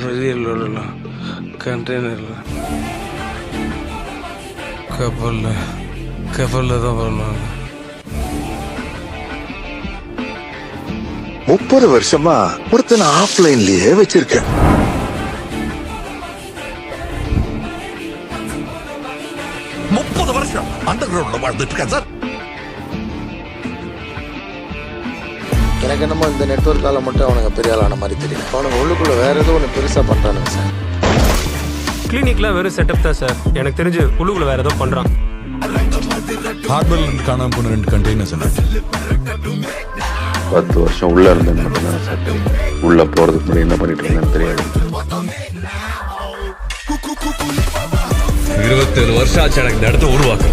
பெரிய லோடெல்லாம் கண்டெய்னரில் கப்பலில் தான் பண்ணுவாங்க. 30 வருஷமா ஒருத்தனை ஆஃப்லைன்லயே வச்சிருக்கேன். அண்டர் கிரவுண்ட்ல வாழ்ந்துட்டு இருக்கேன் சார். எனக்கு என்னமோ இந்த நெட்வொர்க்கால மட்டும் அவனுங்க பெரிய ஆளான மாதிரி தெரியும். அவனுங்க உள்ளுக்குள்ள வேற ஏதோ ஒன்று பெருசா பண்றானுங்க சார். கிளினிக்ல வெறும் செட்டப் தான் சார். எனக்கு தெரிஞ்சு உள்ளுக்குள்ள வேற ஏதோ பண்றான். ஹார்ட்வேர்ல இருந்து காணாம போன 2 கண்டெய்னர்ஸ் என்ன 10 வருஷம் உள்ள இருந்தேன் மட்டும்தான் சார் தெரியும். உள்ள போறதுக்கு முன்னாடி என்ன பண்ணிட்டு இருந்தேன்னு தெரியாது. 27 வருஷம் ஆச்சு எனக்கு இந்த இடத்த உருவாக்க.